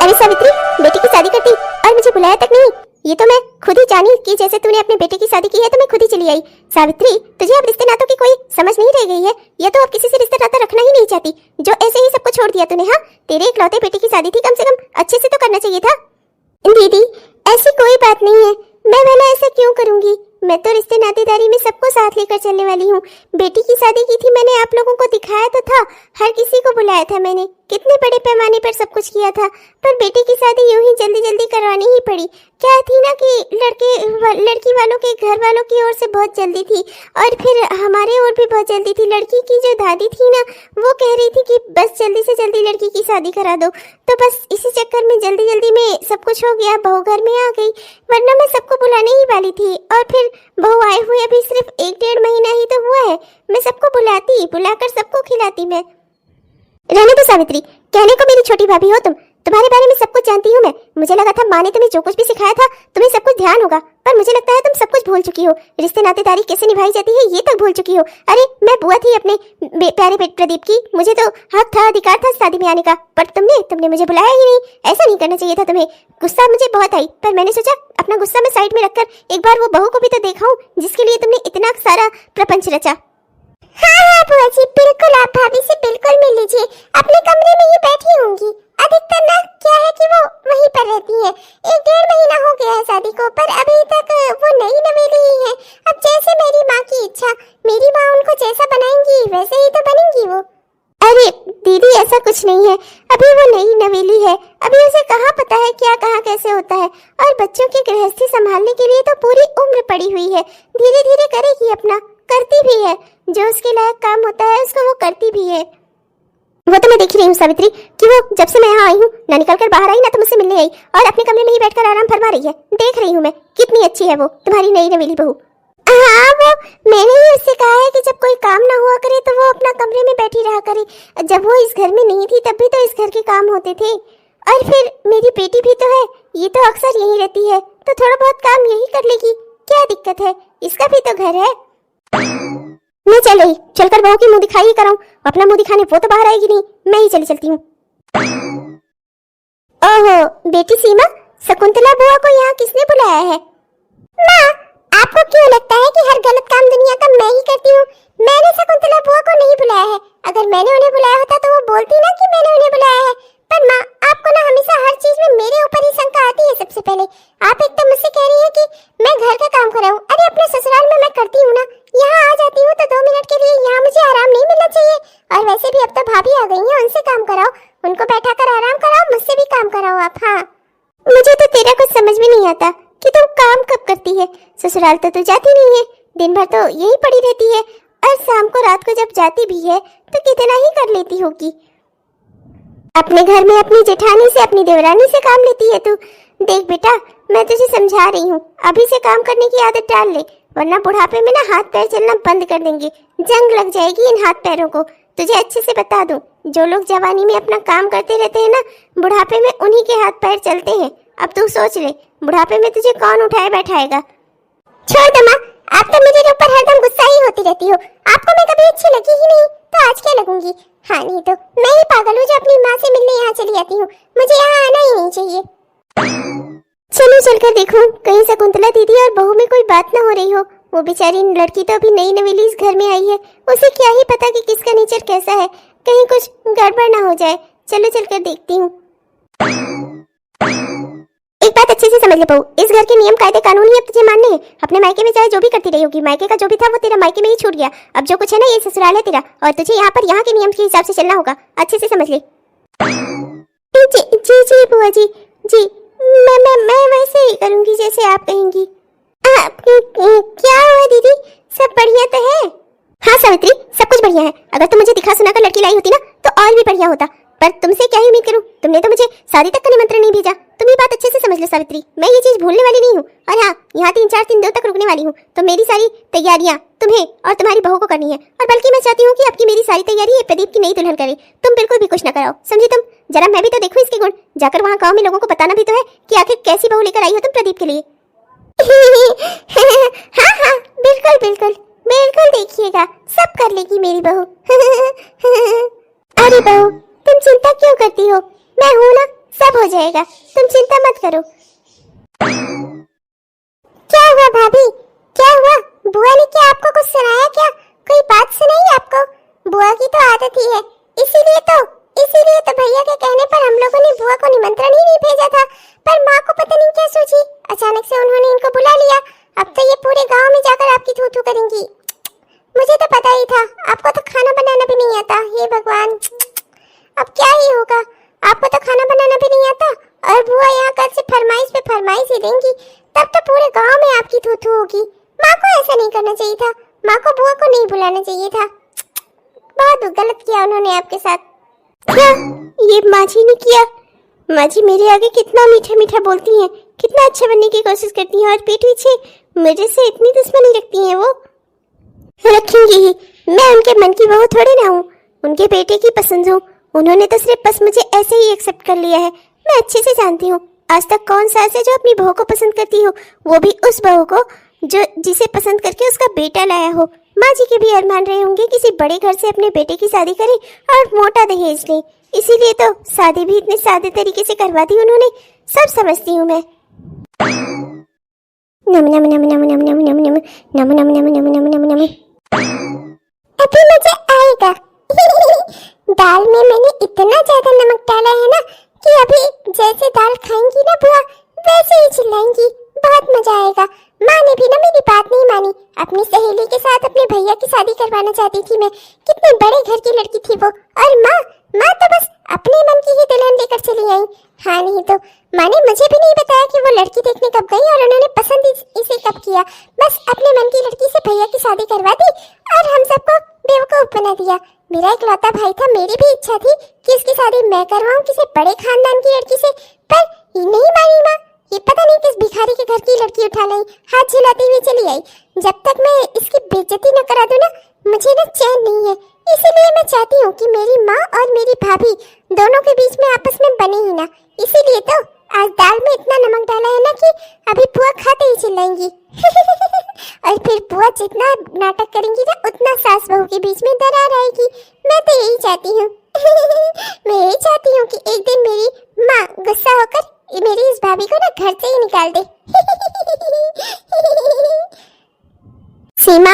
अरे सावित्री, बेटी की शादी करती और मुझे बुलाया तक नहीं। ये तो मैं खुद ही जानी कि जैसे तूने अपने बेटे की शादी की है तो मैं खुद ही चली आई। सावित्री, तुझे अब रिश्ते नातों की कोई समझ नहीं रह गई है या तो अब किसी से रिश्ता नाता रखना ही नहीं चाहती, जो ऐसे ही सबको छोड़ दिया तूने। हाँ, तेरे इकलौते बेटे की शादी थी, कम से कम अच्छे से तो करना चाहिए था। दीदी, ऐसी कोई बात नहीं है, मैं भला ऐसा क्यों करूंगी। मैं तो रिश्ते नातेदारी में सबको साथ लेकर चलने वाली हूँ। बेटी की शादी की थी मैंने, आप लोगों को दिखाया तो था, हर किसी को बुलाया था मैंने, कितने बड़े पैमाने पर सब कुछ किया था। पर बेटी की शादी यूं ही जल्दी जल्दी करवानी ही पड़ी। क्या थी ना कि लड़की वालों के घर वालों की ओर से बहुत जल्दी थी और फिर हमारे ओर भी बहुत जल्दी थी। लड़की की जो दादी थी ना, वो कह रही थी कि बस जल्दी से जल्दी लड़की की शादी करा दो, तो बस इसी चक्कर में जल्दी जल्दी में सब कुछ हो गया। बहू घर में आ गई, वरना मैं सबको बुलाने ही वाली थी। और फिर बहू आए हुए अभी सिर्फ 1-1.5 महीना ही तो हुआ है, मैं सबको बुलाकर सबको खिलाती। मैं रहने दो सावित्री, कहने को मेरी छोटी भाभी हो तुम, तुम्हारे बारे में सब कुछ जानती हूँ मैं। मुझे लगा था माँ ने तुम्हें जो कुछ भी सिखाया था तुम्हें सब कुछ ध्यान होगा, पर मुझे लगता है तुम सब कुछ भूल चुकी हो। रिश्ते नातेदारी कैसे निभाई जाती है ये तक भूल चुकी हो। अरे मैं बुआ थी अपने प्यारे बेटे प्रदीप की, मुझे तो हक था, अधिकार था शादी में आने का, पर तुमने मुझे बुलाया ही नहीं। ऐसा नहीं करना चाहिए था तुम्हें। गुस्सा मुझे बहुत आई, पर मैंने सोचा अपना गुस्सा मैं साइड में रखकर एक बार वो बहू को भी तो देखा हूँ जिसके लिए तुमने इतना सारा प्रपंच रचा। हाँ बुआ जी, बिल्कुल, आप भाभी से बिल्कुल मिल लीजिए, अपने कमरे में ही बैठी होंगी। अधिकतर ना क्या है कि वो वहीं पर रहती है। 1-1.5 महीना हो गया है शादी को, पर अभी तक वो नई नवेली ही है। अब जैसे मेरी माँ की इच्छा, मेरी माँ उनको जैसा बनाएंगी वैसे ही तो बनेंगी वो। अरे दीदी, ऐसा कुछ नहीं है, अभी वो नई नवेली है, अभी उसे कहाँ पता है क्या कहाँ कैसे होता है। और बच्चों की गृहस्थी संभालने के लिए तो पूरी उम्र पड़ी हुई है, धीरे धीरे करेगी अपना, करती भी है, जो उसके लायक काम होता है उसको वो करती भी है। वो तो मैं देख रही हूँ सावित्री कि वो जब से मैं यहाँ आई हूँ ना निकल कर बाहर आई ना तो मुझसे मिलने आई और अपने कमरे में ही बैठकर आराम फरमा रही है। देख रही हूँ मैं, कितनी अच्छी है वो तुम्हारी नई नवेली बहू। हाँ, वो मैंने ही उससे कहा है कि जब कोई काम ना हुआ करे तो वो अपना कमरे में बैठी रहा करे। जब वो इस घर में नहीं थी तब भी तो इस घर के काम होते थे। और फिर मेरी बेटी भी तो है, ये तो अक्सर यही रहती है, तो थोड़ा बहुत काम यही कर लेगी, क्या दिक्कत है, इसका भी तो घर है। मैं चल रही, चलकर बहू की मुंह दिखाई ही कराऊं, अपना मुंह दिखाने वो तो बाहर आएगी नहीं, मैं ही चलती हूँ। ओहो बेटी सीमा, शकुंतला बुआ को यहाँ किसने बुलाया है? माँ, आपको क्यों लगता है कि हर गलत काम दुनिया का मैं ही करती हूँ? मैंने शकुंतला बुआ को नहीं बुलाया है। अगर मैंने उन्हें बुलाया होता तो वो बोलती ना कि मैंने उन्हें बुलाया है। पर माँ, आपको ना हमेशा हर चीज में मेरे ऊपर ही शंका आती है। सबसे पहले आप एक तो मुझसे कह रही है कि मैं घर का काम कराऊं। अरे अपने ससुराल में मैं करती हूँ ना, यहाँ आ जाती हूँ तो 2 मिनट के लिए यहाँ मुझे आराम नहीं मिलना चाहिए? और वैसे भी अब तो भाभी आ गई हैं, उनसे काम कराओ, उनको बैठा कर आराम कराओ, मुझसे भी काम कराओ आप। हाँ, मुझे तो तेरा कुछ समझ में नहीं आता कि तुम काम कब करती है। ससुराल तो तू जाती नहीं है, दिन भर तो यही पड़ी रहती है, और शाम को रात को जब जाती भी है तो कितना ही कर लेती होगी। अपने घर में अपनी जेठानी से, अपनी देवरानी से काम लेती है तू। देख बेटा, मैं तुझे समझा रही हूँ, अभी से काम करने की आदत डाल ले, वरना बुढ़ापे में ना हाथ पैर चलना बंद कर देंगे, जंग लग जाएगी इन हाथ पैरों को। तुझे अच्छे से बता दूं, जो लोग जवानी में अपना काम करते रहते हैं ना, बुढ़ापे में उन्हीं के हाथ पैर चलते हैं। अब तू सोच ले, बुढ़ापे में तुझे कौन उठाए बैठाएगा। छोड़ दो माँ, आप तो मेरे ऊपर हरदम गुस्सा ही होती रहती हो। आपको मैं कभी अच्छी लगी ही नहीं, तो आज क्या लगूंगी? हाँ, नहीं तो मैं ही पागल हूँ जो अपनी माँ से मिलने यहाँ चली जाती हूँ, मुझे यहाँ आना ही नहीं चाहिए। चलो चलकर देखूं कहीं शकुंतला दीदी और बहू में कोई बात ना हो रही हो। वो बेचारी लड़की तो अभी नई नवेली इस घर में आई है, उसे क्या ही पता कि किसका नेचर कैसा है, कहीं कुछ गड़बड़ ना हो जाए। चलो चलकर देखती हूँ। एक बात अच्छे से समझ ले बहू, इस घर के नियम कायदे कानून ही अब तुझे मानने हैं। अपने मायके में चाहे जो भी करती रही होगी, मायके का जो भी था वो तेरा मायके में ही छूट गया। अब जो कुछ है ना, ये ससुराल है तेरा, और तुझे यहाँ पर यहाँ के नियम के हिसाब से चलना होगा। अच्छे से समझ ले। जी जी जी बुआ जी, जी मैं वैसे ही करूंगी जैसे आप कहेंगी। क्या हुआ दीदी, सब बढ़िया तो है? हाँ सावित्री, सब कुछ बढ़िया है। अगर तुम मुझे दिखा सुना कर लड़की लाई होती ना तो और भी बढ़िया होता, पर तुमसे क्या ही उम्मीद करूं? तुमने तो मुझे शादी तक का निमंत्रण नहीं भेजा। तुम ये बात अच्छे से समझ लो सावित्री, मैं ये चीज भूलने वाली नहीं हूँ। और हाँ, यहाँ 3-4 दिन तक रुकने वाली हूँ, तो मेरी सारी तैयारियाँ तुम्हें और तुम्हारी बहू को करनी है। और बल्कि मैं चाहती हूँ कि आपकी मेरी सारी तैयारी प्रदीप की नई दुल्हन करे। तुम बिल्कुल भी कुछ न कराओ, समझी तुम? जरा मैं भी तो देखूं इसके गुण, जाकर वहाँ गाँव में लोगों को बताना भी तो है कि आखिर कैसी बहू लेकर आई हो तुम प्रदीप के लिए। हाँ हाँ, बिल्कुल बिल्कुल बिल्कुल, देखिएगा सब कर लेगी मेरी बहू। अरे बहू, तुम चिंता क्यों करती हो, मैं हूं ना, सब हो हो जाएगा, तुम चिंता मत करो। क्या हुआ भाभी, क्या हुआ? बुआ ने क्या आपको कुछ सुनाया क्या? कोई बात सुनाई आपको? बुआ की तो आदत ही है, इसीलिए तो भैया के कहने पर हम लोगों ने बुआ को निमंत्रण ही नहीं भेजा था। पर माँ को पता नहीं क्या सोची, अचानक से उन्होंने इनको बुला लिया। अब तो ये पूरे गांव में जाकर आपकी थू थू करेंगी। मुझे तो पता ही था, आपको तो खाना बनाना भी नहीं आता। हे भगवान, अब क्या ही होगा। आपको तो खाना बनाना भी नहीं आता और बुआ यहाँ कल से फरमाइश पे फरमाइश ही देंगी, तब तो पूरे गांव में आपकी थू थू होगी। माँ को ऐसा नहीं करना चाहिए था, माँ को बुआ को नहीं बुलाना चाहिए था। बहुत गलत किया उन्होंने आपके साथ। क्या ये माँ जी ने किया? माँ जी मेरे आगे कितना मीठा मीठा बोलती हैं, कितना अच्छा बनने की कोशिश करती हैं और पीठ पीछे मेरे से इतनी दुश्मनी रखती हैं। वो रखेंगी ही, मैं उनके मन की बहू थोड़ी ना हूँ, उनके बेटे की पसंद हूँ। उन्होंने तो सिर्फ बस मुझे ऐसे ही एक्सेप्ट कर लिया है। मैं अच्छे से जानती हूँ आज तक कौन सा ऐसे जो अपनी बहू को पसंद करती हो, वो भी उस बहू को जो जिसे पसंद करके उसका बेटा लाया हो। माँ जी के भी अरमान रहे होंगे किसी बड़े घर से अपने बेटे की शादी करें और मोटा दहेज ले, इसीलिए तो शादी भी इतने सादे तरीके से करवा दी उन्होंने। सब समझती हूँ मैं। नम नम नम नम नम नम नम नम नम नम नम नम नम नम नम। अभी मजा आएगा। दाल में मैंने इतना ज्यादा नमक डाला है ना कि अभी जैसे दाल खाएंगी ना बुआ वैसे ही चिल्लाएंगी। बहुत मजा आएगा। माँ ने भी ना मेरी बात नहीं मानी, अपनी सहेली के साथ अपने भैया की शादी करवाना चाहती थी मैं। कितने बड़े घर की लड़की थी वो, और माँ तो बस अपने मन की ही दुल्हन लेकर चली आई। हाँ नहीं तो माँ ने मुझे भी नहीं बताया कि वो लड़की देखने कब गई और उन्होंने पसंद इसे कब किया। बस अपने मन की लड़की से भैया की शादी करवा दी और हम सबको बेवकूफ बना दिया। मेरा इकलौता भाई था, मेरी भी इच्छा थी कि इसकी शादी मैं करवाऊं किसी बड़े खानदान की लड़की से, पर नहीं मानी माँ। ये पता नहीं किस भिखारी के घर की लड़की उठा लाई, हाथ झिलाती हुई चली आई। जब तक मैं इसकी बेइज्जती न करा दूं ना, मुझे ना चैन नहीं है। इसीलिए मैं चाहती हूँ कि मेरी माँ और मेरी भाभी दोनों के बीच में आपस में बने ही ना। इसीलिए तो आज दाल में इतना नमक डाला है ना कि अभी बुआ खाते ही चिल्लाएंगी। और फिर बुआ जितना नाटक करेंगी ना उतना सास बहू के बीच में दरार आएगी। मैं तो यही चाहती हूँ। मैं यही चाहती हूँ कि एक दिन मेरी माँ गुस्सा होकर मेरी इस भाभी को ना घर से ही निकाल दे। सीमा,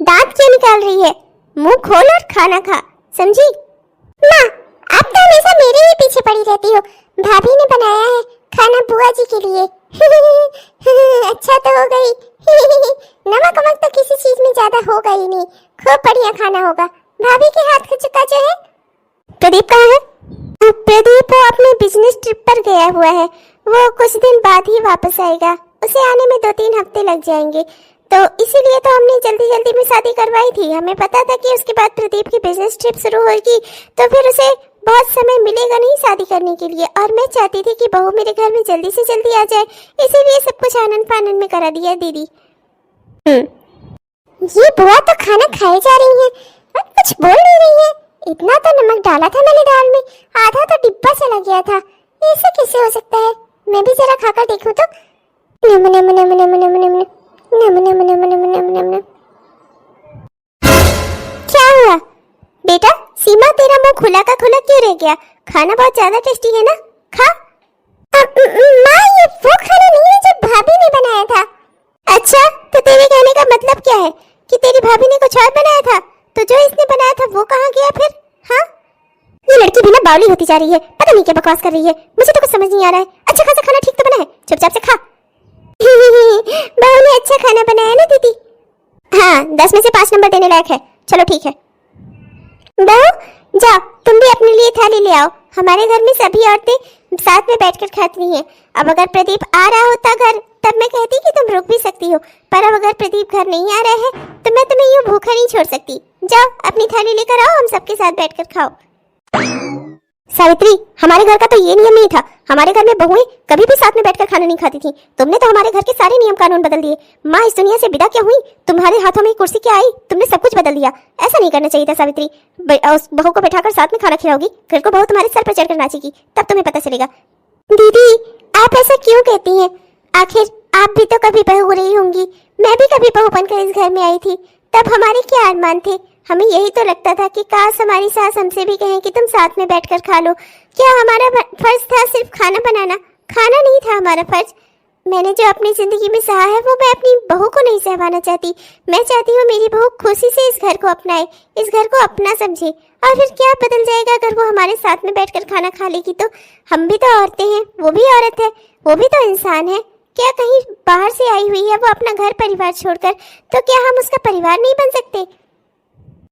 दांत क्यों निकाल रही है? मुंह खोल और खाना खा, समझी? माँ, आप तो हमेशा मेरे ही पीछे पड़ी रहती हो। भाभी ने बनाया है खाना बुआ जी के लिए। अच्छा तो हो गई। नमक वमक तो किसी चीज में ज्यादा होगा ही नहीं, खूब बढ़िया खाना होगा। भाभी के हाथ का चुका जो है। प्रदीप कहाँ है? प्रदीप वो अपने बिजनेस ट्रिप पर गया हुआ है, वो कुछ दिन बाद ही वापस आएगा। उसे आने में 2-3 हफ्ते लग जाएंगे, तो इसीलिए तो हमने जल्दी जल्दी में शादी करवाई थी। हमें पता था कि उसके बाद प्रदीप की बिजनेस ट्रिप शुरू होगी, तो फिर उसे बहुत समय मिलेगा नहीं शादी करने के लिए, और मैं चाहती थी कि बहू मेरे घर में जल्दी से जल्दी आ जाए, इसीलिए सब कुछ आनंद फानंद में करा दिया दीदी। ये बुआ तो खाना खाए जा रही है और कुछ बोल नहीं रही है। इतना तो नमक डाला था मैंने दाल में, आधा तो डिब्बा चला गया था। ऐसे कैसे हो सकता है? मैं भी जरा खाकर देखूं तो। नम नम नम नम नम नम नम नम नम नम नम नम नम नम। क्या हुआ बेटा? सीमा, तेरा मुंह खुला का खुला क्यों रह गया? खाना बहुत ज्यादा टेस्टी है ना, खा। माँ, ये वो खाना नहीं है जो भाभी ने बनाया था। अच्छा, तो तेरे कहने का मतलब क्या है कि तेरी भाभी ने कुछ और बनाया था? तो जो इसने बनाया था वो कहाँ गया फिर? हाँ, ये लड़की भी ना बावली होती जा रही है, पता नहीं क्या बकवास कर रही है। मुझे तो कुछ समझ नहीं आ रहा है। अच्छा खासा खाना ठीक तो बना है, चुपचाप से खा। बहू ने अच्छा खाना बनाया ना दीदी? हाँ, 10 में से 5 नंबर देने लायक है। चलो ठीक है। बहू जाओ, तुम भी अपने लिए थाली ले आओ। हमारे घर में सभी औरतें साथ में बैठकर खाती हैं। अब अगर प्रदीप आ रहा होता घर, तब मैं कहती कि तुम रुक भी सकती हो, पर अब अगर प्रदीप घर नहीं आ रहा है तो मैं तुम्हें यूं भूखा नहीं छोड़ सकती। जाओ अपनी थाली लेकर आओ, हम सबके साथ बैठकर खाओ। सावित्री, हमारे घर का तो ये नियम नहीं था। हमारे घर में बहुएं कभी भी साथ में बैठकर खाना नहीं खाती थी। तुमने तो हमारे घर के सारे नियम कानून बदल दिए। माँ इस दुनिया से विदा क्या हुई, तुम्हारे हाथों में कुर्सी क्या आई, तुमने सब कुछ बदल दिया। ऐसा नहीं करना चाहिए था सावित्री। उस बहू को बैठाकर साथ में खाना खिलाओगी, फिर को बहू तुम्हारे सर पर चढ़कर नाचेगी, तब तुम्हें पता चलेगा। दीदी, आप ऐसा क्यों कहती हैं? आखिर आप भी तो कभी बहू रही होंगी। मैं भी कभी बहू बनकर इस घर में आई थी, तब हमारे क्या अरमान थे, हमें यही तो लगता था कि काश हमारी सास हमसे भी कहें कि तुम साथ में बैठकर खा लो। क्या हमारा फर्ज था सिर्फ खाना बनाना? खाना नहीं था हमारा फर्ज। मैंने जो अपनी जिंदगी में सहा है वो मैं अपनी बहू को नहीं सहवाना चाहती। मैं चाहती हूँ मेरी बहू खुशी से इस घर को अपनाए, इस घर को अपना समझे। और फिर क्या बदल जाएगा अगर वो हमारे साथ में बैठकर खाना खा लेगी तो? हम भी तो औरतें हैं, वो भी औरत है, वो भी तो इंसान है। क्या कहीं बाहर से आई हुई है वो अपना घर परिवार छोड़कर, तो क्या हम उसका परिवार नहीं बन सकते?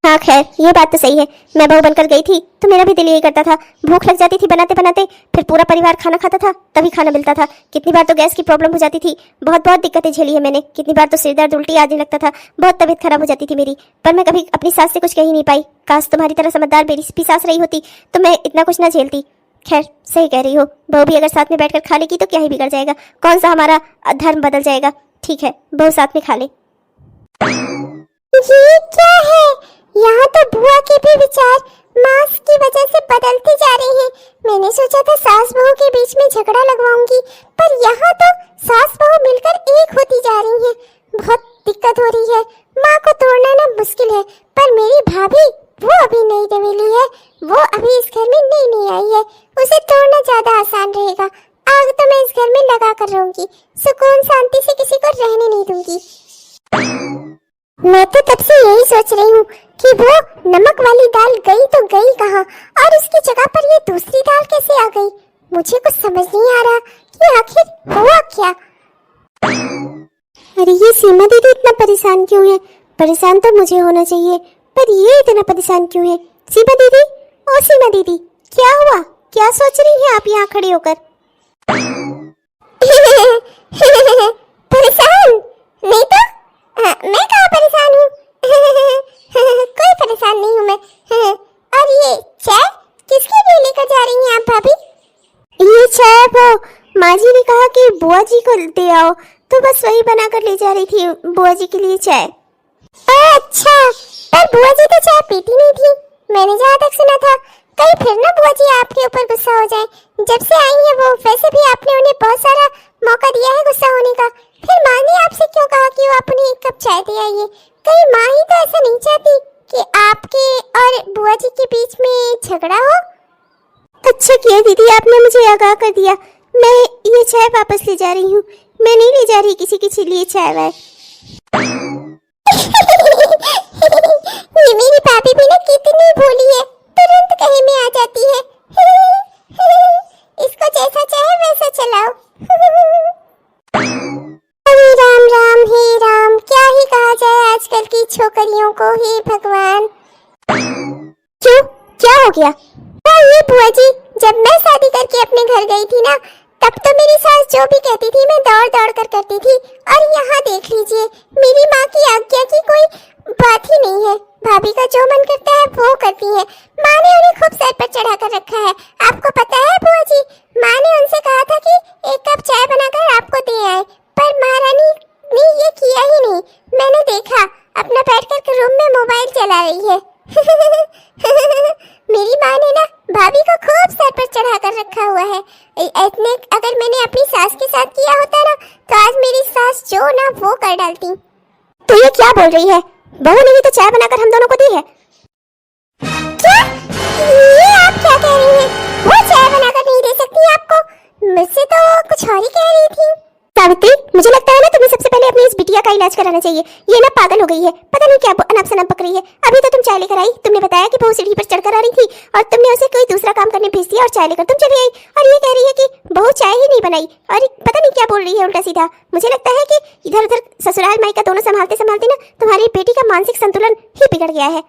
हाँ खैर, ये बात तो सही है। मैं बहू बनकर गई थी तो मेरा भी दिल यही करता था। भूख लग जाती थी बनाते बनाते, फिर पूरा परिवार खाना खाता था तभी खाना मिलता था। कितनी बार तो गैस की प्रॉब्लम हो जाती थी, बहुत बहुत दिक्कतें झेली है मैंने। कितनी बार तो सिर दर्द उल्टी आने लगता था, बहुत तबीयत खराब हो जाती थी मेरी। पर मैं कभी अपनी सास से कुछ कह ही नहीं पाई। काश तुम्हारी तरह समझदार मेरी भी सास रही होती तो मैं इतना कुछ ना झेलती। खैर, सही कह रही हो, बहू भी अगर साथ में बैठकर खा लेगी तो क्या ही बिगड़ जाएगा, कौन सा हमारा धर्म बदल जाएगा। ठीक है, बहू साथ में खा ले। ये क्या है? यहाँ तो बुआ के भी विचार मांस की वजह से बदलते जा रहे हैं। मैंने सोचा था सास बहू के बीच में झगड़ा लगवाऊंगी, पर यहाँ तो सास बहू मिलकर एक होती जा रही हैं। बहुत दिक्कत हो रही है। माँ को तोड़ना ना मुश्किल है, पर मेरी भाभी वो अभी नई नवेली है, वो अभी इस घर में नई आई है, उसे तोड़ना ज्यादा आसान रहेगा। आग तो मैं इस घर में लगा कर रहूंगी, सुकून शांति से किसी को रहने नहीं दूंगी। मैं तो तब से यही सोच रही हूँ कि वो नमक वाली दाल गई तो गई कहाँ, और उसकी जगह पर ये दूसरी दाल कैसे आ गई। मुझे कुछ समझ नहीं आ रहा कि आखिर हुआ क्या। अरे ये सीमा दीदी इतना परेशान क्यों है? परेशान तो मुझे होना चाहिए, पर ये इतना परेशान क्यों है? सीमा दीदी, ओ सीमा दीदी, क्या हुआ? क्या सोच रही हैं आप यहाँ खड़े होकर? परेशान नहीं तो मैं कहाँ परेशान हूँ? कोई परेशान नहीं हूँ मैं। और ये चाय किसके लिए लेकर जा रही हैं आप भाभी? ये चाय वो माँ जी ने कहा कि बुआ जी को दे आओ, तो बस वही बनाकर ले जा रही थी बुआ जी के लिए चाय। अच्छा, पर बुआ जी तो चाय पीती नहीं थी, मैंने जहाँ तक सुना था। कहीं फिर ना बुआ जी आपके ऊपर गुस्सा हो जाए। जब से आई है वो, वैसे भी आपने उन्हें बहुत सारा मौका दिया है गुस्सा होने का। फिर माँ ने आपसे क्यों कहा कि वो अपनी एक कप चाय दे आइए? कहीं माँ ही तो ऐसा नहीं चाहती कि आपके और बुआ जी के बीच में झगड़ा हो? अच्छा किया दीदी, आपने मुझे आगाह कर दिया। मैं ये चाय वापस ले जा रही हूँ, मैं नहीं ले जा रही किसी के लिए चाय वाय। ये मेरी भाभी भी ना कितनी भोली है, तुरंत कहीं में आ जाती है। इसको जैसा चाहे वैसा चलाओ। अरे राम राम, हे राम, क्या ही कहा जाए आजकल की छोकरियों को। हे भगवान, क्यों, क्या हो गया? ये बुआ जी, जब मैं शादी करके अपने घर गई थी ना, तब तो मेरी सास जो भी कहती थी मैं दौड़ दौड़ कर करती थी। और यहाँ देख लीजिए, मेरी माँ की आज्ञा की कोई बात ही नहीं है। भाभी का जो मन करता है वो करती है। माँ ने उन्हें खूब सर पर चढ़ा कर रखा है। आपको पता है बुआ जी, माँ ने उनसे कहा था कि एक कप चाय बनाकर आपको दे आए, पर महारानी ने ये किया ही नहीं। मैंने देखा, अपना बैठकर रूम में मोबाइल चला रही है। मेरी माँ ने ना भाभी को खूब सर पर चढ़ा कर रखा हुआ है। इतने अगर मैंने अपनी सास के साथ किया होता ना, तो आज मेरी सास जो ना वो कर डालती। तो ये क्या बोल रही है? बहू ने भी तो चाय बनाकर हम दोनों को दी है। क्या? ये आप क्या कह रही हैं? वो चाय बनाकर नहीं दे सकती आपको? मुझसे तो कुछ और ही कह रही थी। सावित्री, मुझे लगता है ना तुम्हें सबसे पहले अपनी इस बिटिया का इलाज कराना चाहिए। ये ना पागल हो गई है, पता नहीं क्या अनाप शनाप पक रही है। अभी तो तुम चाय लेकर आई, तुमने बताया कि बहू सीढ़ी पर चढ़कर आ रही थी और तुमने उसे कोई दूसरा काम करने भेज दिया और चाय लेकर तुम चली आई, और ये कह रही है कि बहू चाय ही नहीं बनाई, और पता नहीं क्या बोल रही है उल्टा सीधा। मुझे लगता है कि इधर उधर ससुराल मायका दोनों संभालते संभालते ना तुम्हारी बेटी का मानसिक संतुलन ही बिगड़ गया है।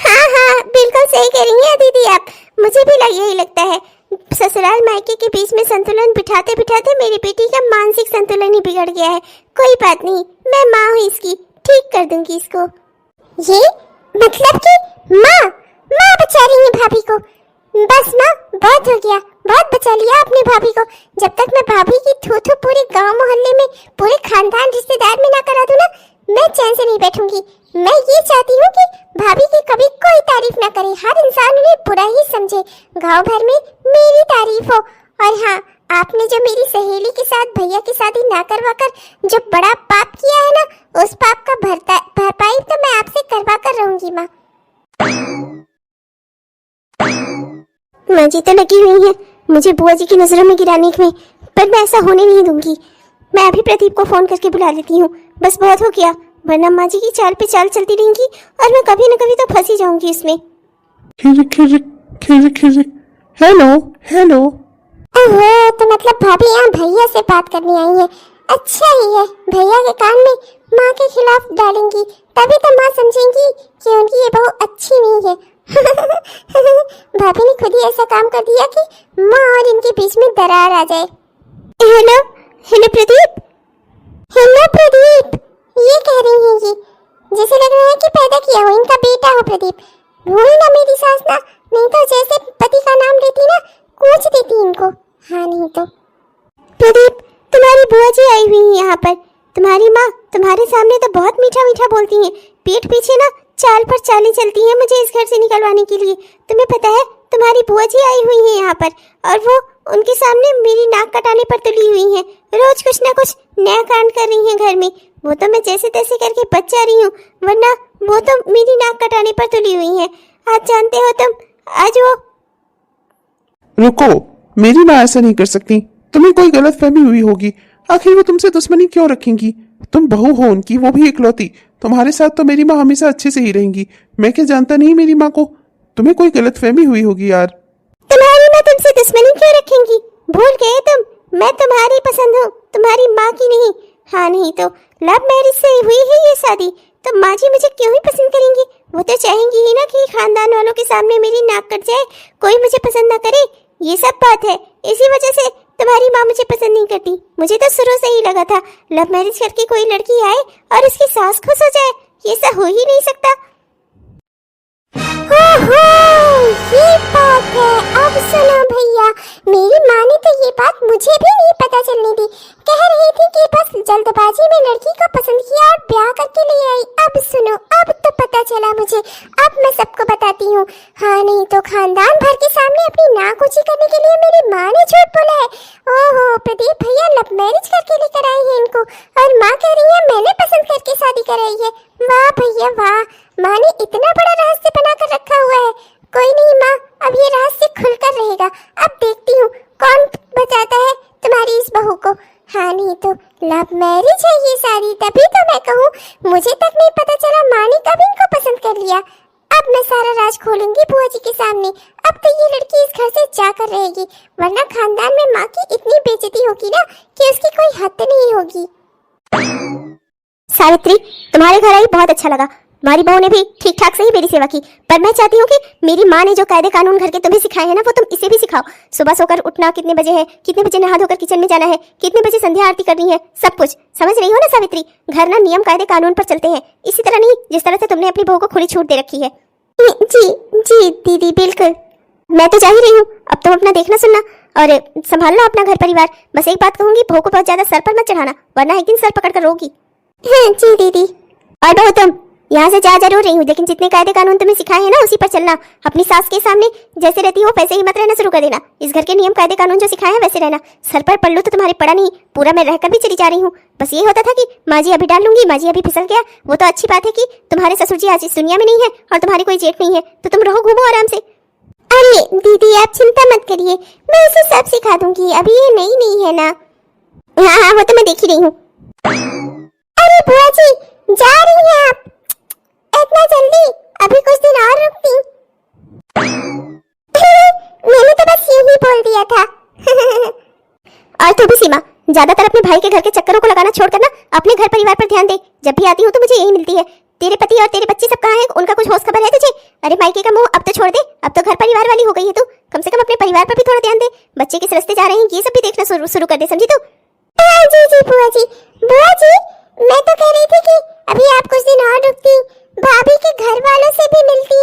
हाँ हाँ, बिल्कुल सही कह रही हैं दीदी आप। मुझे भी यही लगता है, ससुराल मायके के बीच में संतुलन बिठाते बिठाते मेरी बेटी का मानसिक संतुलन ही बिगड़ गया है। कोई बात नहीं, मैं माँ हूँ इसकी, ठीक कर दूंगी इसको। ये मतलब कि माँ बचा रही है भाभी को? बस माँ, बहुत हो गया, बहुत बचा लिया आपने भाभी को। जब तक मैं भाभी की थू पूरे गांव मोहल्ले में, पूरे खानदान रिश्तेदार में ना करा दूं ना, मैं चैन से नहीं बैठूंगी। मैं ये चाहती हूँ कि भाभी की कभी कोई तारीफ ना करे, हर इंसान उन्हें बुरा ही समझे, गांव भर में मेरी तारीफ हो, और हाँ, आपने जो मेरी सहेली के साथ भैया की शादी ना करवाकर जो बड़ा पाप किया है ना, उस पाप का भरपाई तो मैं आपसे करवा कर रहूंगी माँ। माँ जी तो लगी हुई है मुझे बुआ जी की नजरों में गिराने में, पर मैं ऐसा होने नहीं दूंगी। मैं अभी प्रदीप को फोन करके बुला लेती हूँ, बस बहुत हो गया, वरना माँ जी की चाल पे चाल चलती रहेंगी और मैं कभी न कभी तो फंसी जाऊंगी इसमें। खिरिक खिरिक खिरिक खिरिक। Hello hello. ओहो, तो मतलब भाभी यहाँ भैया से बात करने आई है। अच्छा ही है, भैया के कान में माँ के खिलाफ डालेंगी, तभी तो माँ समझेंगी कि उनकी ये बहू अच्छी नहीं है। भाभी ने खुद ही ऐसा काम कर दिया कि माँ और इनके बीच में दरार आ जाए। Hello hello Pradeep. Hello Pradeep, ये कह रही है ये, जैसे लग रहा है कि पैदा किया हो इनका बेटा हो प्रदीप। भूल ना मेरी सास ना, नहीं तो जैसे पति का नाम लेती ना, कूच देती इनको। हाँ नहीं तो। प्रदीप, तुम्हारी बुआ जी आई हुई है यहाँ पर। तुम्हारी माँ तुम्हारे सामने तो बहुत मीठा मीठा बोलती हैं, पीठ पीछे ना चाल पर चालें चलती हैं मुझे इस घर से निकलवाने के लिए। तुम्हें पता है तुम्हारी बुआ जी आई हुई हैं यहाँ पर, और वो उनके सामने मेरी नाक कटाने पर तुली हुई हैं। रोज कुछ ना कुछ नया कांड कर रही हैं घर में। वो तो मैं जैसे तैसे करके बच जा रही हूँ, वरना वो तो मेरी नाक कटाने पर तुली हुई हैं। आज जानते हो तुम, आज वो। रुको, मेरी माँ ऐसा नहीं कर सकती। तुम्हें कोई गलत फहमी हुई होगी। आखिर वो तुमसे दुश्मनी क्यों रखेंगी? तुम बहू हो उनकी, वो भी इकलौती। तुम्हारे साथ तो मेरी माँ हमेशा अच्छे से ही रहेंगी। मैं क्या जानता नहीं मेरी माँ को? तुम्हें कोई गलत फहमी हुई होगी यार। तुम्हारी माँ तुमसे दुश्मनी क्यों रखेंगी? भूल गए तुम, मैं तुम्हारी पसंद हूँ, तुम्हारी माँ की नहीं। हाँ नहीं तो लव मैरिज से हुई है ये शादी, तो माँ जी मुझे क्यों ही पसंद करेंगी? वो तो चाहेंगी ही ना कि खानदान वालों के सामने मेरी नाक कट जाए, कोई मुझे पसंद ना करे। ये सब बात है, इसी वजह से तुम्हारी माँ मुझे पसंद नहीं करती। मुझे तो शुरू से ही लगा था लव मैरिज करके कोई लड़की आए और उसकी सास खुश हो जाए, ये सब हो ही नहीं सकता। ये बात है। अब सुनो भैया, मेरी माँ ने तो ये बात मुझे भी नहीं पता चलने दी। कह रही थी कि बस जल्दबाजी में लड़की को पसंद किया और ब्याह करके ले आई। अब सुनो, अब तो पता चला मुझे, अब मैं सबको बताती हूँ। हाँ नहीं तो खानदान भर के सामने अपनी नाक ऊंची करने के लिए मेरी माँ ने झूठ बोला है। ओहो, प्रदीप भैया लव मैरिज करके लेकर आए हैं इनको, और माँ कह रही है मैंने पसंद करके शादी कराई है। वाह भैया वाह, माँ ने इतना बड़ा रहस्य बना कर रखा हुआ है। कोई नहीं माँ, अब ये रहस्य खुलकर रहेगा। अब देखती हूँ कौन बचाता है तुम्हारी इस बहू को। हाँ नहीं तो लव मैरिज है ये सारी, तभी तो मैं कहूँ मुझे तक नहीं पता चला माँ ने कब इनको पसंद कर लिया। अब मैं सारा राज खोलूंगी बुआ जी के सामने। अब तो ये लड़की इस घर से जाकर रहेगी, वरना खानदान में माँ की इतनी बेइज्जती होगी ना कि उसकी कोई हद नहीं होगी। सावित्री, तुम्हारे घर आई बहुत अच्छा लगा। हमारी बहू ने भी ठीक ठाक से ही मेरी सेवा की, पर मैं चाहती हूँ कि मेरी माँ ने जो कायदे कानून घर के तुम्हें सिखाए हैं ना, वो तुम इसे भी सिखाओ। सुबह सोकर उठना कितने बजे है, कितने बजे नहा धोकर किचन में जाना है, कितने बजे संध्या आरती करनी है, सब कुछ समझ रही हो ना सावित्री? घर ना नियम कायदे कानून पर चलते हैं, इसी तरह नहीं जिस तरह से तुमने अपनी बहू को खुली छूट दे रखी है। जी जी दीदी बिल्कुल। मैं तो जा ही रही हूँ, अब तुम अपना देखना सुनना और संभालना अपना घर परिवार। बस एक बात कहूंगी, बहू को बहुत ज्यादा सर पर मत चढ़ाना, वरना एक दिन सर पकड़ कर रोगी। हाँ जी दीदी। और बहू तुम यहाँ से जा जरूर रही हूँ, लेकिन जितने कायदे कानून तुम्हें सिखाए हैं ना उसी पर चलना। अपनी सास के सामने जैसे रहती हो वैसे ही मत रहना शुरू कर देना। इस घर के नियम कायदे कानून जो सिखाए हैं वैसे रहना। सर पर पल्लू तो तुम्हारे पड़ा नहीं, पूरा मैं रहकर भी चली जा रही हूँ। बस ये होता था कि माँ जी अभी डाल लूंगी, माँ जी अभी फिसल गया। वो तो अच्छी बात है कि तुम्हारे ससुर जी आज इस दुनिया में नहीं है और तुम्हारी कोई जेठ नहीं है, तो तुम रहो घूमो आराम से। अरे दीदी आप चिंता मत करिए, मैं उसे सब सिखा दूंगी। अभी ये नई नहीं है ना। हाँ हाँ, वो तो मैं देख ही रही हूँ। अरे बुआ जी जा रही हैं आप? इतना जल्दी? अभी कुछ दिन और रुकती। मैंने तो बस यही बोल दिया था। और तू भी सीमा, ज्यादातर अपने भाई के घर के चक्करों को लगाना छोड़कर ना अपने घर परिवार पर ध्यान दे। जब भी आती हूँ तो मुझे यही मिलती है। तेरे पति और तेरे बच्चे सब कहाँ हैं? उनका कुछ होश खबर है तुझे? अरे मायके का मुंह अब तो छोड़ दे, अब तो घर परिवार वाली हो गई है तू। कम से कम अपने परिवार पर भी थोड़ा ध्यान दे। बच्चे किस रास्ते जा रहे हैं ये सब भी देखना शुरू कर दे, समझी तू? जी जी बुआ जी। बुआ जी मैं तो कह रही थी कि अभी आप कुछ दिन और रुकती, भाभी के घर वालों से भी मिलती,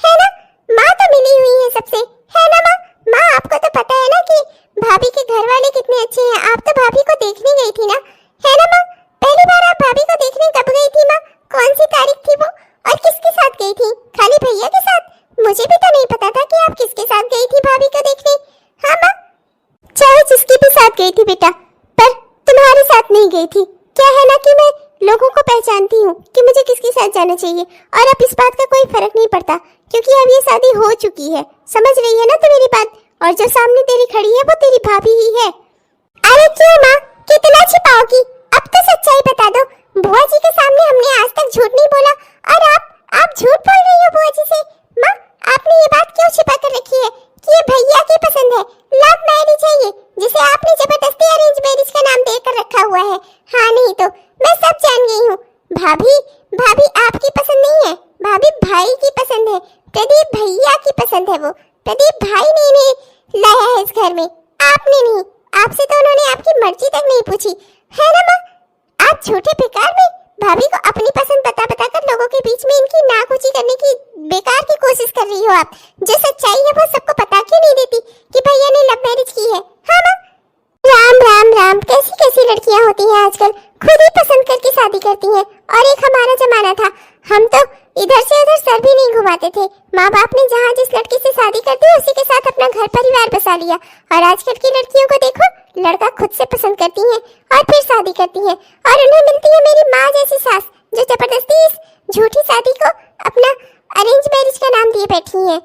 है ना? माँ तो मिली हुई है सबसे, है ना माँ? माँ आपको तो पता है ना कि भाभी के घर वाले कितने अच्छे हैं। आप तो भाभी को देखने गई थी ना, है ना माँ? पहली बार आप भाभी को देखने कब गई थी माँ? कौन सी तारीख थी वो, और किसके साथ गई थी? खाली भैया के साथ? मुझे भी तो नहीं पता था कि आप किसके साथ गई थी भाभी को देखने। हाँ माँ? साथ गई थी बेटा, पर तुम्हारे साथ नहीं गई थी। क्या है ना कि मैं लोगों को पहचानती हूँ कि मुझे किसके साथ जाना चाहिए, और अब इस बात का कोई फर्क नहीं पड़ता क्योंकि अब ये शादी हो चुकी है। समझ रही है ना तू मेरी बात? और जो सामने तेरी खड़ी है वो तेरी भाभी ही है। अरे क्यों माँ, कितना छिपाओगी? अब तो सच्चाई बता दो। बुआ जी के सामने हमने आज तक झूठ नहीं बोला, और आप झूठ बोल रही हो बुआ जी से। माँ, आपने ये बात क्यों छिपा कर रखी है कि ये भैया की पसंद है, लव मैरिज है ये, जिसे आपने जबरदस्ती अरेंज मैरिज का नाम देकर रखा हुआ है। हाँ नहीं तो मैं सब जान गई हूँ। भाभी भाभी आपकी पसंद नहीं है, भाभी भाई की पसंद है। प्रदीप भैया की पसंद है वो। प्रदीप भाई ने इन्हें लाया है इस घर में, आपने नहीं। आपसे तो उन्होंने आपकी मर्जी तक नहीं पूछी, है ना माँ? आप झूठे बेकार में भाभी को अपनी पसंद बता बता कर लोगों के बीच में इनकी नाक ऊंची करने की बेकार की कोशिश कर रही हो आप। जो सच्चाई है वो सबको पता क्यों नहीं देती कि भैया ने लव मैरिज की है? हाँ माँ? राम राम राम, कैसी कैसी लड़कियां होती हैं आजकल, खुद ही पसंद करके शादी करती हैं। और एक हमारा जमाना था, हम तो इधर से उधर सर भी नहीं घुमाते थे। माँ बाप ने जहाँ जिस लड़की से शादी कर दी उसी के साथ अपना घर परिवार बसा लिया। और आजकल की लड़कियों को देखो, लड़का खुद से पसंद करती हैं और फिर शादी करती हैं, और उन्हें मिलती है मेरी माँ जैसी सास, जो जबरदस्ती इस झूठी शादी को अपना अरेंज मैरिज का नाम दिए बैठी है।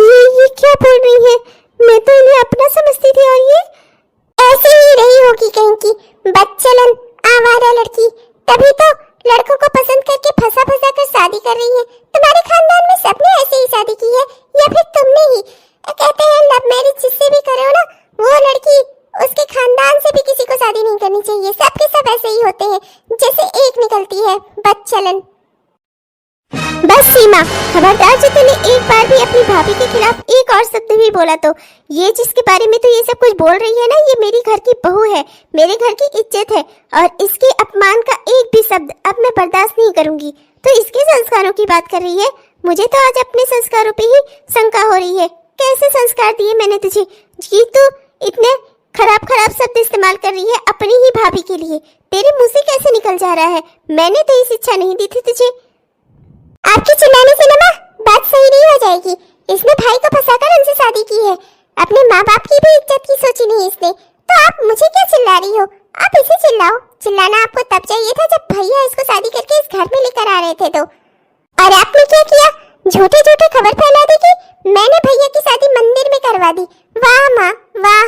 ये क्या बोल रही है? मैं तो इन्हें अपना समझती थी, और ये ऐसे ही रही होगी कहीं की बदचलन आवारा लड़की। तभी तो लड़कों को पसंद करके फंसा फंसा कर शादी कर रही है। तुम्हारे खानदान में सबने ऐसे ही शादी की है या फिर तुमने ही? कहते हैं लव मैरिज जिससे भी करो ना, वो लड़की उसके खानदान से भी किसी को शादी नहीं करनी चाहिए। सबके सब ऐसे ही होते हैं, जैसे एक निकलती है बदचलन। बस सीमा, खबरदार जो तूने एक बार भी अपनी भाभी के खिलाफ एक और शब्द भी बोला तो ये जिसके बारे में तू ये सब कुछ बोल रही है ना, ये मेरी घर की बहू है, मेरे घर की इज्जत है, और इसके अपमान का एक भी शब्द अब मैं बर्दाश्त नहीं करूंगी। तो इसके संस्कारों की बात कर रही है? मुझे तो आज अपने संस्कारों पे ही शंका हो रही है। कैसे संस्कार दिए मैंने तुझे कि तू इतने खराब खराब शब्द इस्तेमाल कर रही है अपनी ही भाभी के लिए? तेरे मुंह से कैसे निकल जा रहा है? मैंने तो ये शिक्षा नहीं दी थी तुझे। आपके चिल्लाने से ना बात सही नहीं हो जाएगी। इसने भाई को फंसाकर उनसे शादी की है, अपने माँ बाप की भी इज्जत की सोची नहीं इसने। तो आप मुझे क्या चिल्ला रही हो? आप इसे चिल्लाओ। चिल्लाना आपको तब चाहिए था जब भैया इसको शादी करके इस घर में लेकर आ रहे थे तो। और आपने क्या किया? झूठे झूठे खबर फैला दी कि मैंने भैया की शादी मंदिर में करवा दी। वाह माँ वाह।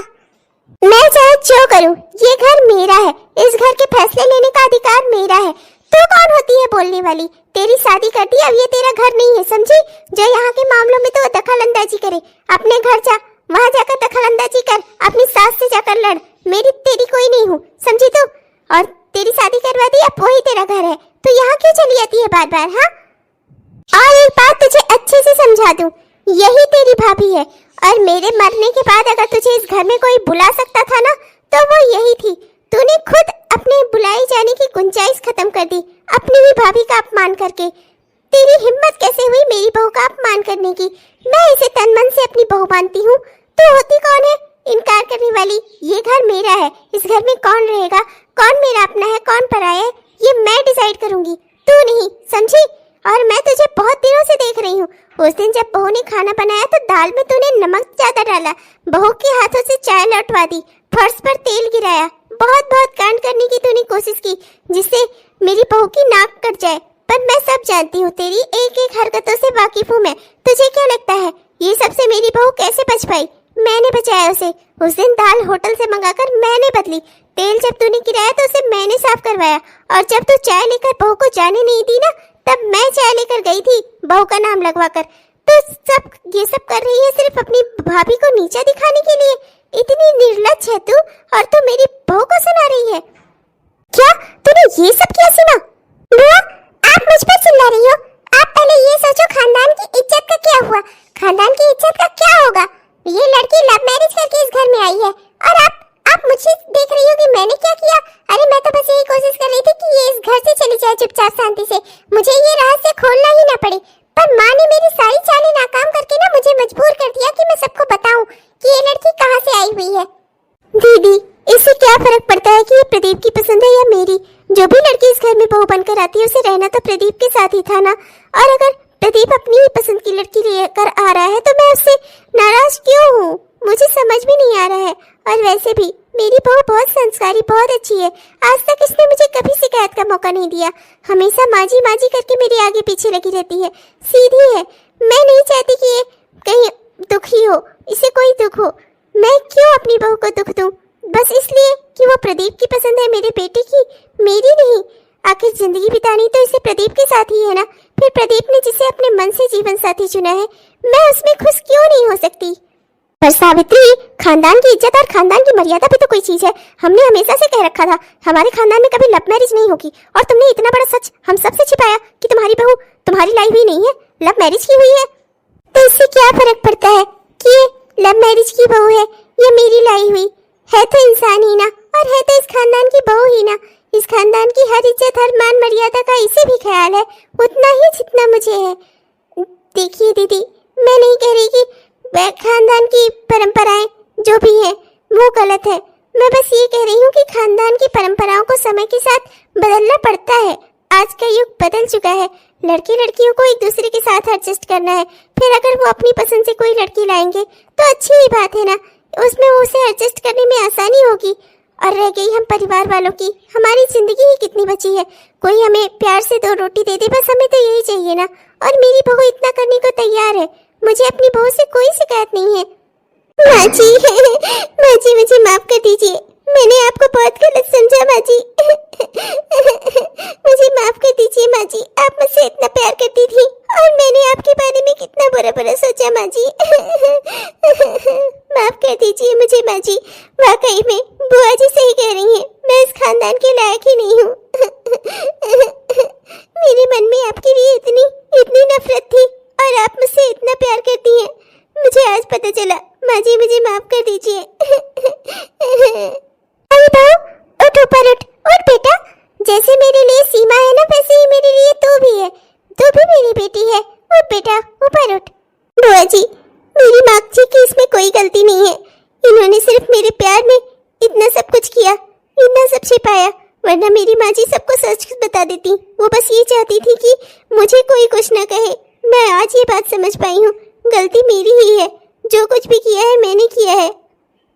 मैं चाहे जो करूं, ये घर मेरा है, इस घर के फैसले लेने का अधिकार मेरा है। तू कौन होती है बोलने वाली? तेरी शादी कर दी, अब ये तेरा घर नहीं है, समझी? जो यहाँ के मामलों में तो दखल अंदाजी करे। अपने घर जा, वहाँ जाकर दखल अंदाजी कर, अपनी सास से जाकर लड़। मेरी तेरी कोई नहीं हूँ, समझी तू? और तेरी शादी करवा दी, अब वही तेरा घर है, तो यहाँ क्यों चली आती है बार बार? हाँ, और एक बात तुझे अच्छे से समझा दूं, यही तेरी भाभी है, और मेरे मरने के बाद अगर तुझे इस घर में कोई बुला सकता था ना, तो वो यही थी। तूने खुद अपने बुलाए जाने की गुंजाइश खत्म कर दी अपनी ही भाभी का अपमान करके। तेरी हिम्मत कैसे हुई मेरी बहू का अपमान करने की? मैं इसे तन मन से अपनी बहू मानती हूँ, तो होती कौन है इनकार करने वाली? ये घर मेरा है, इस घर में कौन रहेगा, कौन मेरा अपना है, कौन पराया है, ये मैं डिसाइड करूंगी, तू नहीं, समझी? और मैं तुझे बहुत दिनों से देख रही हूँ। उस दिन जब बहू ने खाना बनाया तो दाल में तूने नमक ज्यादा डाला, बहू के हाथों से चाय लौटवा दी, फर्श पर तेल गिराया, बहुत बहुत कांड करने की तूने कोशिश की जिससे मेरी बहू की नाक कट जाए। पर मैं सब जानती हूँ, तेरी एक एक हरकतों से वाकिफ हूँ मैं। तुझे क्या लगता है ये सबसे मेरी बहू कैसे बच पाई? मैंने बचाया उसे। उस दिन दाल होटल से मंगाकर मैंने बदली, तेल जब तूने गिराया तो उसे मैंने साफ करवाया, और जब तू चाय लेकर बहू को जाने नहीं दी ना, तब मैं चाय लेकर गई थी बहू का नाम लगवाकर। तो सब ये सब कर रही है सिर्फ अपनी भाभी को नीचा दिखाने के लिए। इतनी निर्लज्ज है तू, और तू मेरी बहू को सुना रही है। क्या तूने ये सब किया सीमा? बुआ, आप मुझ पर चिल्ला रही हो? आप पहले ये सोचो खानदान की इज्जत का क्या हुआ, खानदान की इज्जत का क्या होगा? ये लड़की लव मैरिज करके इस घर में आई है, और आप मुझे देख रही हो कि मैंने क्या किया? अरे मैं तो बस यही कोशिश कर रही थी कि ये इस घर से चली जाए चुपचाप शांति से, मुझे ये रहस्य खोलना ही ना पड़े। पर माँ ने मेरी सारी चालें नाकाम करके ना मुझे मजबूर कर दिया कि मैं सबको बताऊं कि ये लड़की कहाँ से आई हुई है। दीदी, इससे क्या फर्क पड़ता है कि ये प्रदीप की पसंद है या मेरी? जो भी लड़की इस घर में बहू बनकर आती है उसे रहना तो प्रदीप के साथ ही था ना। और अगर प्रदीप अपनी ही पसंद की लड़की लेकर आ रहा है तो मैं उससे नाराज क्यों हूँ? मुझे समझ भी नहीं आ रहा है। और वैसे भी मेरी बहू बहुत संस्कारी, बहुत अच्छी है। आज तक इसने मुझे कभी शिकायत का मौका नहीं दिया। हमेशा माजी माजी करके मेरे आगे पीछे लगी रहती है, सीधी है। मैं नहीं चाहती कि ये कहीं दुखी हो, इसे कोई दुख हो। मैं क्यों अपनी बहू को दुख दूं? बस इसलिए कि वो प्रदीप की पसंद है, मेरे बेटे की, मेरी नहीं। आखिर जिंदगी बितानी तो इसे प्रदीप के साथ ही है ना। फिर प्रदीप ने जिसे अपने मन से जीवन साथी चुना है, मैं उसमें खुश क्यों नहीं हो सकती? पर सावित्री, खानदान की इज्जत और खानदान की मर्यादा भी तो कोई चीज है। हमने हमेशा से कह रखा था हमारे खानदान में कभी लव मैरिज नहीं होगी, और तुमने इतना बड़ा सच हम सबसे छिपाया कि तुम्हारी बहू तुम्हारी लाई हुई नहीं है, लव मैरिज की हुई है। तो इससे क्या फर्क पड़ता है कि ये लव मैरिज की बहू है या मेरी लाई हुई है? तो इंसान ही ना, और है तो इस खानदान की बहू ही ना। इस खानदान की हर इज्जत, हर मान मर्यादा का इसे भी ख्याल है, उतना ही जितना मुझे है। देखिए दीदी, मैं नहीं कह रही कि खानदान की परंपराएं जो भी हैं वो गलत है। मैं बस ये कह रही हूँ कि खानदान की परंपराओं को समय के साथ बदलना पड़ता है। आज का युग बदल चुका है। लड़के लड़कियों को एक दूसरे के साथ एडजस्ट करना है। फिर अगर वो अपनी पसंद से कोई लड़की लाएंगे तो अच्छी ही बात है ना, उसमें उसे एडजस्ट करने में आसानी होगी। और रह गई हम परिवार वालों की, हमारी जिंदगी ही कितनी बची है। कोई हमें प्यार से 2 रोटी दे दे, बस हमें तो यही चाहिए ना। और मेरी बहू इतना करने को तैयार है, मुझे अपनी बहू से कोई शिकायत नहीं है। माँ जी, माँ जी मुझे माफ कर दीजिए, मैंने आपको बहुत गलत समझा माँ जी। मुझे माफ कर दीजिए माँ जी, आप मुझसे इतना प्यार करती थी और मैंने आपके बारे में कितना बुरा बुरा सोचा माँ जी। माफ कर दीजिए मुझे माँ जी। वाकई में बुआ जी सही कह रही हैं, मैं इस खानदान के लायक ही नहीं हूँ। मेरे मन में आपके लिए इतनी नफरत थी और आप मुझसे इतना प्यार करती हैं, मुझे आज पता चला। माँ जी मुझे माफ कर दीजिए। अरे बहू, उठ ऊपर उठ बेटा। जैसे मेरे लिए सीमा है ना, वैसे ही मेरे लिए तू भी है। तू भी मेरी बेटी है। उठ बेटा, ऊपर उठ। बुआ जी, मेरी माँ जी की इसमें कोई गलती नहीं है। इन्होंने सिर्फ मेरे प्यार में इतना सब कुछ किया, इतना सब छिपाया, वरना मेरी माँ जी सबको सच बता देती। वो बस ये चाहती थी कि मुझे कोई कुछ ना कहे। मैं आज ये बात समझ पाई हूँ, गलती मेरी ही है। जो कुछ भी किया है मैंने किया है।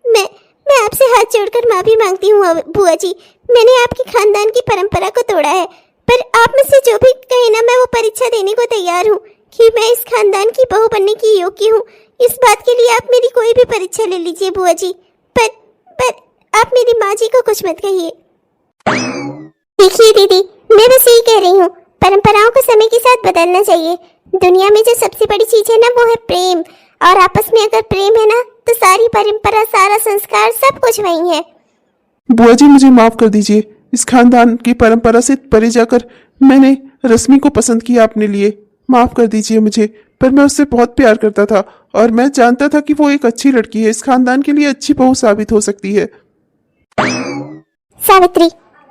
मैं आपसे हाथ जोड़कर माफी मांगती हूँ बुआ जी। मैंने आपके खानदान की परंपरा को तोड़ा है, पर आप मुझसे जो भी कहे ना, मैं वो परीक्षा देने को तैयार हूँ कि मैं इस खानदान की बहू बनने की योग्य हूँ। इस बात के लिए आप मेरी कोई भी परीक्षा ले लीजिए बुआ जी, पर आप मेरी माँ जी को कुछ मत कहिए। देखिए दीदी, मैं बस यही कह रही हूँ, परंपराओं को समय के साथ बदलना चाहिए। दुनिया में जो सबसे बड़ी चीज है ना, वो है प्रेम। और आपस में अगर प्रेम है ना, तो सारी परंपरा, सारा संस्कार, सब कुछ वही है। बुआ जी मुझे माफ कर दीजिए। इस खानदान की परंपरा से परे जाकर मैंने रश्मि को पसंद किया अपने लिए। माफ कर दीजिए मुझे, पर मैं उससे बहुत प्यार करता था और मैं जानता था कि वो एक अच्छी लड़की है, इस खानदान के लिए अच्छी बहू साबित हो सकती है। सावित्री,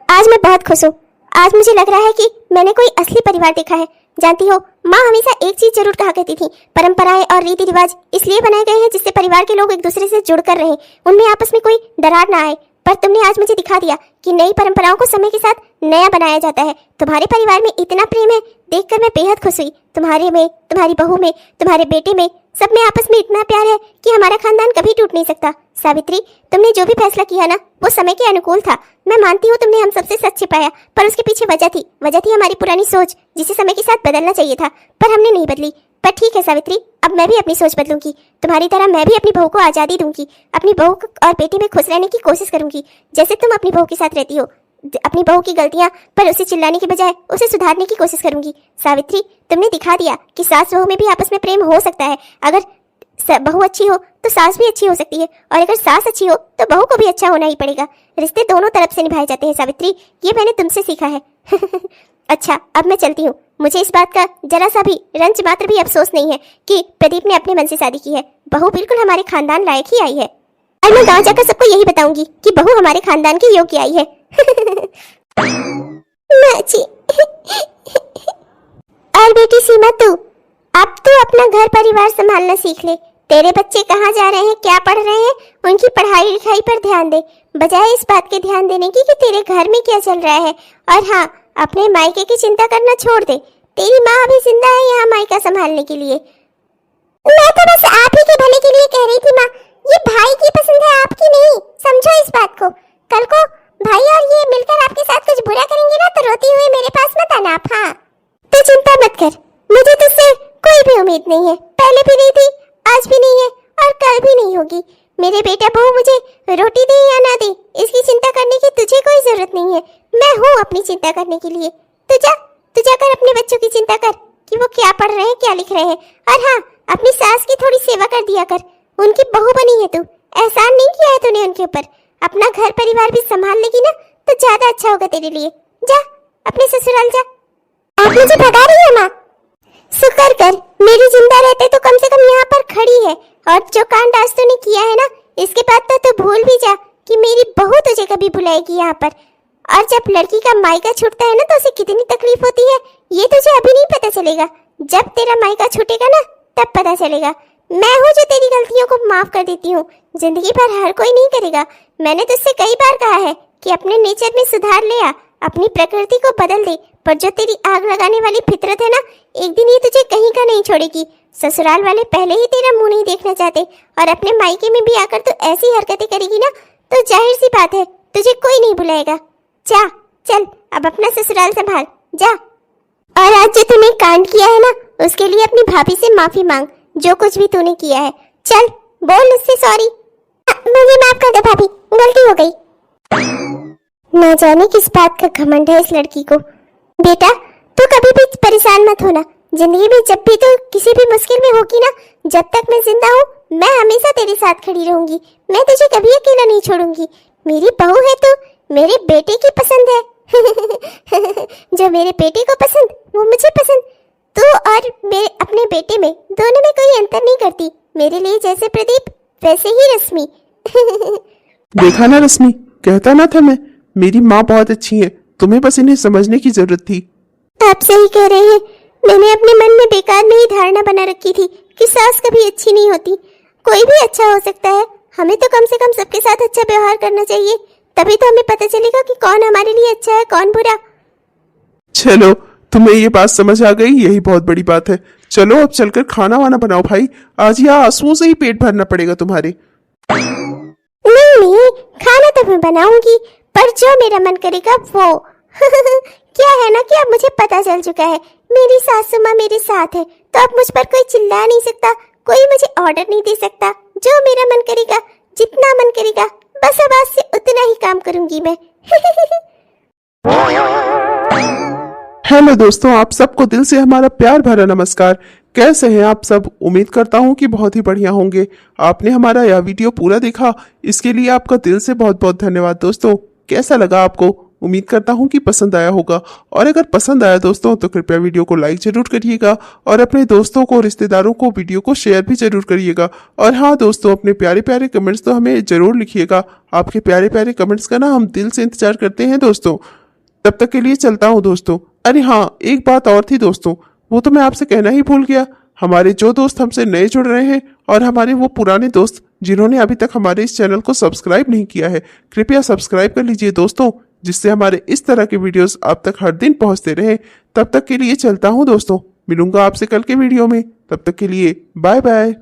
आज मैं बहुत खुश हूँ। आज मुझे लग रहा है कि मैंने कोई असली परिवार देखा है। जानती हो, माँ हमेशा एक चीज जरूर कहा करती थी, परंपराएं और रीति रिवाज इसलिए बनाए गए हैं जिससे परिवार के लोग एक दूसरे से जुड़कर रहें, उनमें आपस में कोई दरार ना आए। पर तुमने आज मुझे दिखा दिया कि नई परंपराओं को समय के साथ नया बनाया जाता है। तुम्हारे परिवार में इतना प्रेम है, देखकर मैं बेहद खुश हुई। तुम्हारे में, तुम्हारी बहू में, तुम्हारे बेटे में, सब में आपस में इतना प्यार है कि हमारा खानदान कभी टूट नहीं सकता। सावित्री, तुमने जो भी फैसला किया ना, वो समय के अनुकूल था। मैं मानती हूँ तुमने हम सबसे सच छिपाया, पर उसके पीछे वजह थी हमारी पुरानी सोच, जिसे समय के साथ बदलना चाहिए था, पर हमने नहीं बदली। पर ठीक है सावित्री, अब मैं भी अपनी सोच बदलूंगी। तुम्हारी तरह मैं भी अपनी बहू को आजादी दूंगी, अपनी बहू और बेटे में खुश रहने की कोशिश करूंगी, जैसे तुम अपनी बहू के साथ रहती हो। अपनी बहू की गलतियां पर उसे चिल्लाने की बजाय उसे सुधारने की कोशिश करूंगी। सावित्री, तुमने दिखा दिया कि सास बहू में भी आपस में प्रेम हो सकता है। अगर बहू अच्छी हो तो सास भी अच्छी हो सकती है, और अगर सास अच्छी हो तो बहू को भी अच्छा होना ही पड़ेगा। रिश्ते दोनों तरफ से निभाए जाते हैं सावित्री, ये मैंने तुमसे सीखा है। अच्छा, अब मैं चलती हूँ। मुझे इस बात का जरा सा भी, रंच मात्र भी अफसोस नहीं है कि प्रदीप ने अपने मन से शादी की है। बहू बिल्कुल हमारे खानदान लायक ही आई है, और मैं गाँव जाकर सबको यही बताऊंगी कि बहू हमारे खानदान की योग्य आई है। माँ जी। और बेटी सीमा, तू अब तो अपना घर परिवार संभालना सीख ले। तेरे बच्चे कहाँ जा रहे हैं, क्या पढ़ रहे हैं, उनकी पढ़ाई लिखाई पर ध्यान दे, बजाय इस बात के ध्यान देने की कि तेरे घर में क्या चल रहा है। और हाँ, अपने मायके की चिंता करना छोड़ दे। तेरी माँ अभी जिंदा है यहाँ मायका संभालने के लिए। मैं तो बस आप ही के भले के लिए कह रही थी माँ, ये भाई की पसंद है, आपकी नहीं, समझो इस बात को। कल को भाई और ये मिलकर आपके साथ कुछ बुरा करेंगे ना तो रोती हुई मेरे पास मत आना आप। हाँ, तू चिंता मत कर, मुझे तुझसे कोई भी उम्मीद नहीं है, पहले भी नहीं थी, आज भी नहीं है और कल भी नहीं होगी। मेरे बेटा बहू मुझे रोटी दे या ना दे, इसकी चिंता करने की तुझे कोई जरूरत नहीं है। मैं हूँ अपनी चिंता करने के लिए। तू जाकर अपने बच्चों की चिंता कर कि वो क्या पढ़ रहे हैं, क्या लिख रहे हैं। और हाँ, अपनी सास की थोड़ी सेवा कर दिया कर, उनकी बहू बनी है तू, एहसान नहीं किया है तूने उनके ऊपर। अपना घर परिवार भी संभाल लेगी ना तो ज्यादा अच्छा होगा तेरे लिए। जा अपने ससुराल जा। आप मुझे भगा रही है माँ? शुक्र कर मेरी जिंदा रहते तो कम से कम यहाँ पर खड़ी है। और जो कांड आज तूने किया है ना, इसके बाद तो तू भूल भी जा कि मेरी बहू तुझे कभी बुलाएगी यहाँ पर। और जब लड़की का मायका छूटता है ना तो उसे कितनी तकलीफ होती है ये तुझे अभी नहीं पता चलेगा। जब तेरा मायका छूटेगा ना तब पता चलेगा। मैं हूँ जो तेरी गलतियों को माफ कर देती हूँ, जिंदगी भर हर कोई नहीं करेगा। मैंने तुझसे कई बार कहा है कि अपने नेचर में सुधार ले आ, अपनी प्रकृति को बदल दे, पर जो तेरी आग लगाने वाली फितरत है ना, एक दिन ये तुझे कहीं का नहीं छोड़ेगी। ससुराल वाले पहले ही तेरा मुंह नहीं देखना चाहते और अपने मायके में भी आकर तू ऐसी हरकतें करेगी ना तो जाहिर सी बात है तुझे कोई नहीं बुलाएगा। जा चल अब अपना ससुराल संभाल जा। और आज जो तूने कांड किया है ना उसके लिए अपनी भाभी से माफी मांग, जो कुछ भी तूने किया है। चल बोल उससे सॉरी। मुझे माफ कर दो भाभी, गलती हो गई। ना जाने किस बात का घमंड है इस लड़की को। बेटा तू कभी भी परेशान मत होना, जिंदगी में जब भी तू किसी भी मुश्किल में होगी ना, जब तक मैं जिंदा हूँ मैं हमेशा तेरे साथ खड़ी रहूंगी। मैं तुझे कभी अकेला नहीं छोड़ूंगी। मेरी बहू है तू, मेरे बेटे की पसंद है। जो मेरे बेटे को पसंद वो मुझे पसंद। तू और मेरे अपने बेटे में दोनों में कोई अंतर नहीं करती। मेरे लिए जैसे प्रदीप वैसे ही रश्मि। देखा ना रश्मि, कहता ना था मैं, मेरी माँ बहुत अच्छी है, तुम्हें बस इन्हें समझने की जरूरत थी। आप सही कह रहे हैं, मैंने अपने मन में बेकार में ही धारणा बना रखी थी कि सास कभी अच्छी नहीं होती। कोई भी अच्छा हो सकता है, हमें तो कम से कम सबके साथ अच्छा व्यवहार करना चाहिए, तभी तो हमें पता चलेगा कि कौन हमारे लिए अच्छा है कौन बुरा। चलो तुम्हें ये बात समझ आ गई, यही बहुत बड़ी बात है। चलो अब चलकर खाना वाना बनाओ भाई, आज यहाँ आंसुओं से ही पेट भरना पड़ेगा तुम्हारे। नहीं, खाना तो मैं बनाऊंगी, पर जो मेरा मन करेगा वो। क्या है ना कि अब मुझे पता चल चुका है मेरी सासू माँ मेरे साथ है, तो अब मुझ पर कोई चिल्ला नहीं सकता, कोई मुझे ऑर्डर नहीं दे सकता। जो मेरा मन करेगा, जितना मन करेगा, बस अब आज से उतना ही काम करूंगी मैं। हेलो दोस्तों, आप सबको दिल से हमारा प्यार भरा नमस्कार। कैसे हैं आप सब? उम्मीद करता हूं कि बहुत ही बढ़िया होंगे। आपने हमारा यह वीडियो पूरा देखा, इसके लिए आपका दिल से बहुत बहुत धन्यवाद। दोस्तों कैसा लगा आपको? उम्मीद करता हूं कि पसंद आया होगा, और अगर पसंद आया दोस्तों तो कृपया वीडियो को लाइक जरूर करिएगा और अपने दोस्तों को, रिश्तेदारों को वीडियो को शेयर भी जरूर करिएगा। और हाँ दोस्तों, अपने प्यारे प्यारे कमेंट्स तो हमें जरूर लिखिएगा। आपके प्यारे प्यारे कमेंट्स का ना हम दिल से इंतजार करते हैं दोस्तों। तब तक के लिए चलता हूँ दोस्तों। अरे हाँ, एक बात और थी दोस्तों, वो तो मैं आपसे कहना ही भूल गया। हमारे जो दोस्त हमसे नए जुड़ रहे हैं और हमारे वो पुराने दोस्त जिन्होंने अभी तक हमारे इस चैनल को सब्सक्राइब नहीं किया है, कृपया सब्सक्राइब कर लीजिए दोस्तों, जिससे हमारे इस तरह के वीडियोस आप तक हर दिन पहुंचते रहे। तब तक के लिए चलता हूँ दोस्तों, मिलूंगा आपसे कल के वीडियो में। तब तक के लिए बाय बाय।